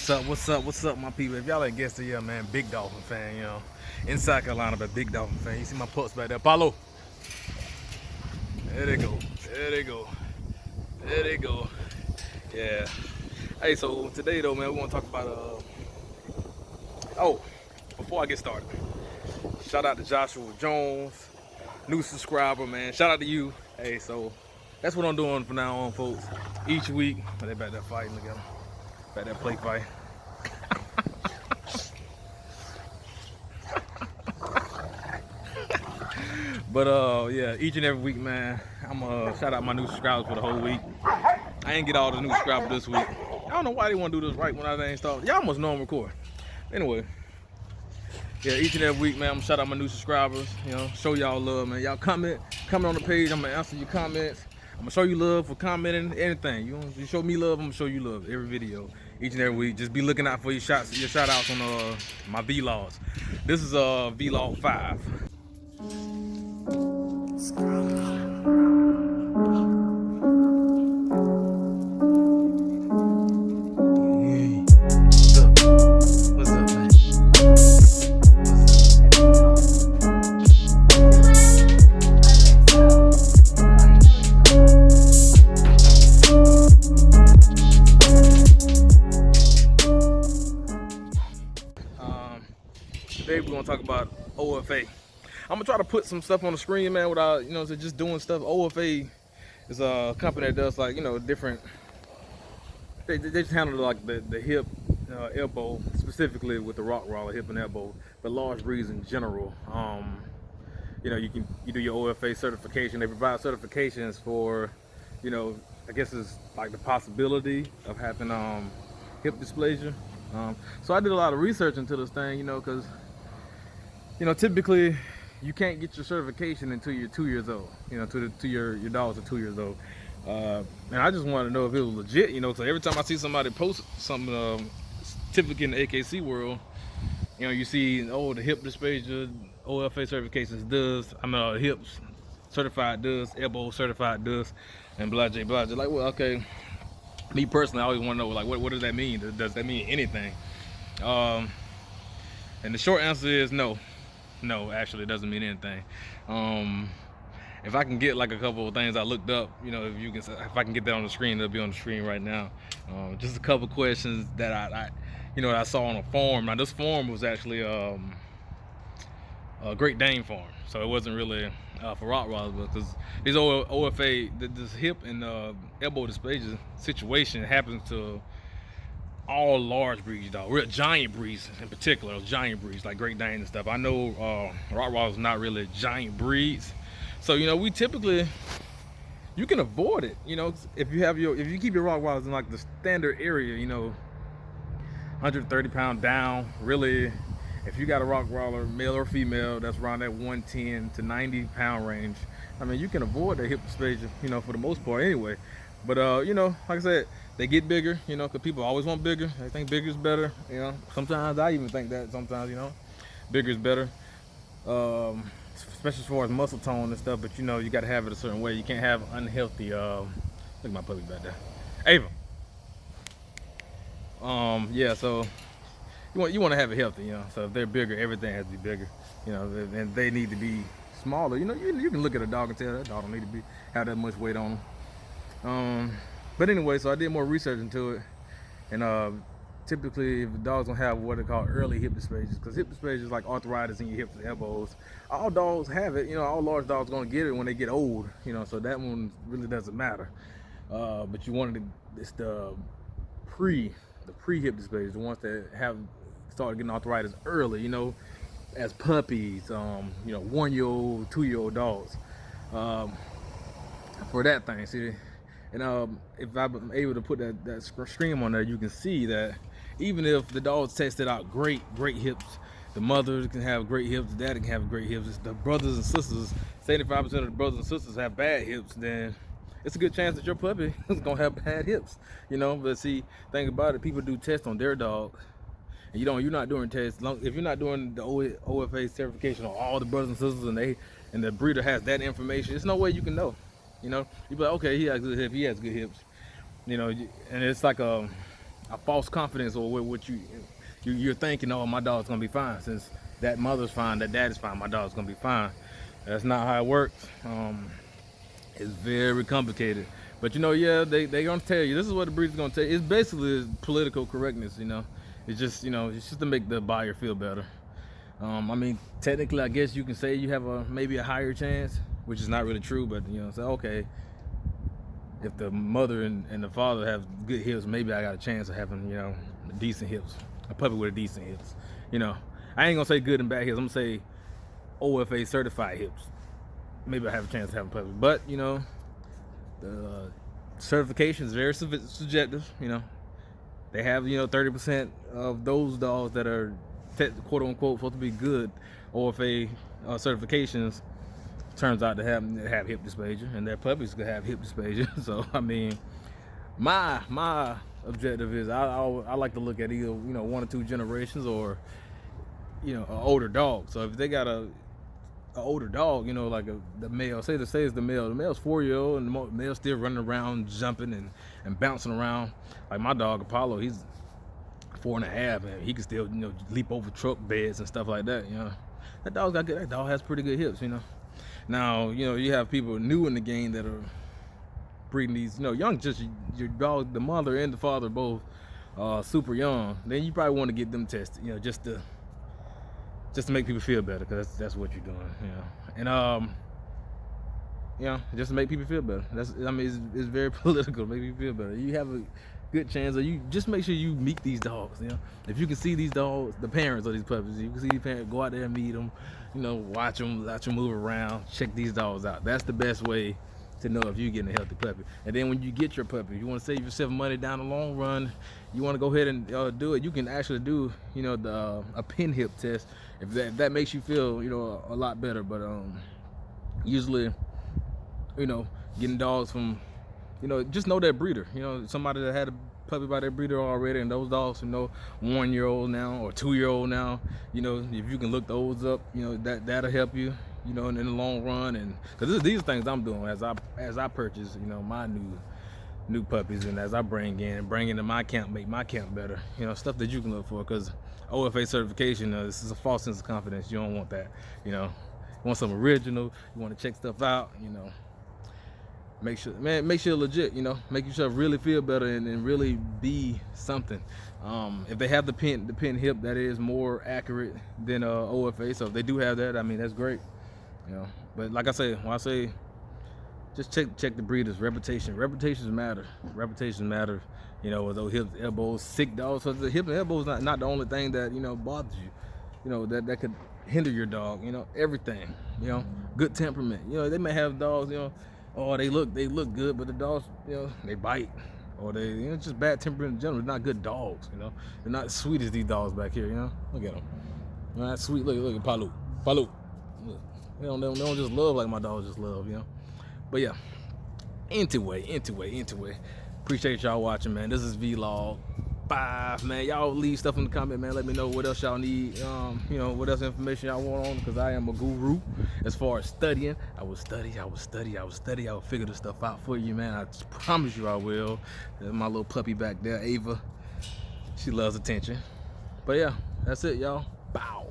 What's up, my people? If y'all ain't guessed it, yeah, man, big Dolphin fan, you know. In South Carolina, but big Dolphin fan. You see my pups back there. Paulo. There they go. There they go. There they go. Yeah. Hey, so today though, man, we want to talk about oh, before I get started, shout out to Joshua Jones, new subscriber, man. Shout out to you. Hey, so that's what I'm doing from now on, folks. Each week, they back there fighting together. Back there play fight. But yeah, each and every week, man, I'm shout out my new subscribers for the whole week. I ain't get all the new subscribers this week. I don't know why they want to do this right when I ain't started. Y'all must know I'm recording. Anyway, yeah, each and every week, man, I'm gonna shout out my new subscribers. You know, show y'all love, man. Y'all comment on the page. I'm gonna answer your comments. I'm gonna show you love for commenting anything. You show me love, I'm gonna show you love every video, each and every week. Just be looking out for your shout outs on my vlogs. This is vlog 5. Today we're gonna talk about OFA. I'm gonna try to put some stuff on the screen, man, without, just doing stuff. OFA is a company that does, like, different. They just handle like the hip, elbow, specifically with the Rottweiler hip and elbow, but large breeds in general. You do your OFA certification. They provide certifications for, I guess it's like the possibility of having hip dysplasia. So I did a lot of research into this thing, because typically you can't get your certification until you're 2 years old. To your dogs are 2 years old. And I just wanted to know if it was legit. So every time I see somebody post something typically in the AKC world, you see, the hip dysplasia OFA certifications does. Hips certified does, elbow certified does, and blah blah. Like, well, okay. Me personally, I always want to know, like, what does that mean? Does that mean anything? And the short answer is no. No, actually, it doesn't mean anything. If I can get like a couple of things I looked up, if I can get that on the screen, it'll be on the screen right now. Just a couple questions that I saw on a forum. Now, this forum was actually a Great Dane forum, so it wasn't really for Rottweilers, because these OFA, this hip and elbow dysplasia situation happens to all large breeds, dog. Real giant breeds in particular, giant breeds like Great Dane and stuff. I know Rottweilers not really giant breeds, so we typically, you can avoid it. If you keep your Rottweilers in like the standard area, 130 pound down, really. If you got a Rottweiler, male or female, that's around that 110 to 90 pound range, you can avoid the hip dysplasia, for the most part anyway. But, like I said, they get bigger, because people always want bigger. They think bigger is better, Sometimes I even think that sometimes, bigger is better. Especially as far as muscle tone and stuff, but, you got to have it a certain way. You can't have unhealthy, look at my puppy back there. Ava. Yeah, so you want to have it healthy, So if they're bigger, everything has to be bigger, and they need to be smaller. You can look at a dog and tell that dog don't need to have that much weight on them. But anyway, so I did more research into it, and typically if the dogs don't have what they call early hip dysplasia, because hip dysplasia is like arthritis in your hips and elbows. All dogs have it, all large dogs gonna get it when they get old, so that one really doesn't matter. But you wanted it's the pre hip dysplasia, the ones that have started getting arthritis early, as puppies, 1 year old, 2 year old dogs. For that thing, see, and if I'm able to put that screen on there, you can see that even if the dogs tested out great hips, the mothers can have great hips, the daddy can have great hips. It's the brothers and sisters, 75% of the brothers and sisters have bad hips, then it's a good chance that your puppy is gonna have bad hips, But see, think about it, people do tests on their dogs, and you're not doing tests. If you're not doing the OFA certification on all the brothers and sisters, and the breeder has that information, there's no way you can know. You be like, okay, he has good hips, he has good hips, and it's like I a false confidence or what you're thinking, oh, my dog's gonna be fine. Since that mother's fine, that dad's fine, my dog's gonna be fine. That's not how it works. It's very complicated. But yeah, they gonna tell you, this is what the breeder's gonna tell you. It's basically political correctness, It's just, it's just to make the buyer feel better. I mean, technically, I guess you can say you have maybe a higher chance, which is not really true, but say, okay, if the mother and the father have good hips, maybe I got a chance of having, decent hips, a puppy with a decent hips. I ain't gonna say good and bad hips. I'm gonna say OFA certified hips. Maybe I have a chance to have a puppy, but the certification is very subjective. They have 30% of those dogs that are quote unquote supposed to be good OFA certifications turns out to have hip dysplasia, and their puppies could have hip dysplasia. So I mean, my objective is I like to look at either 1 or 2 generations or an older dog. So if they got an older dog, like the male, say it's the male's 4-year-old and the male's still running around, jumping and bouncing around. Like my dog Apollo, he's 4.5 and he can still leap over truck beds and stuff like that. That dog has pretty good hips. Now you have people new in the game that are breeding these young, just your dog, the mother and the father both super young. Then you probably want to get them tested, just to make people feel better, because that's what you're doing, and just to make people feel better. It's very political to make people feel better. You have a good chance, or you just make sure you meet these dogs. If you can see these dogs, the parents of these puppies, you can see the parents, go out there and meet them, watch them move around, check these dogs out. That's the best way to know if you're getting a healthy puppy. And then when you get your puppy, you want to save yourself money down the long run, you want to go ahead and do it. You can actually do a pin hip test if that makes you feel a lot better. But usually getting dogs from just know that breeder, somebody that had a puppy by their breeder already, and those dogs 1-year-old now or 2-year-old now, if you can look those up, that'll help you in the long run. And because these things I'm doing as I purchase my new puppies, and as I bring into my camp, make my camp better, stuff that you can look for. Because OFA certification, this is a false sense of confidence. You don't want that. You want something original, you want to check stuff out, make sure legit, make yourself really feel better and really be something. If they have the pin hip, that is more accurate than OFA. So if they do have that, I mean, that's great. But like I say, when I say just check the breeders. Reputations matter. With those hips, elbows, sick dogs. So the hip and elbow is not the only thing that bothers you. That could hinder your dog. Everything. Good temperament. They may have dogs. Oh, they look good, but the dogs, they bite, or they, just bad temperament in general. They're not good dogs. They're not as sweet as these dogs back here. Look at them. They're not sweet. Look at Palu. Look. They don't just love like my dogs just love. But yeah. Anyway. Appreciate y'all watching, man. This is Vlog 5, man. Y'all leave stuff in the comment, man. Let me know what else y'all need. What else information y'all want on, because I am a guru as far as studying. I will study. I will figure this stuff out for you, man. I promise you I will. There's my little puppy back there, Ava. She loves attention. But yeah, that's it, y'all. Bow.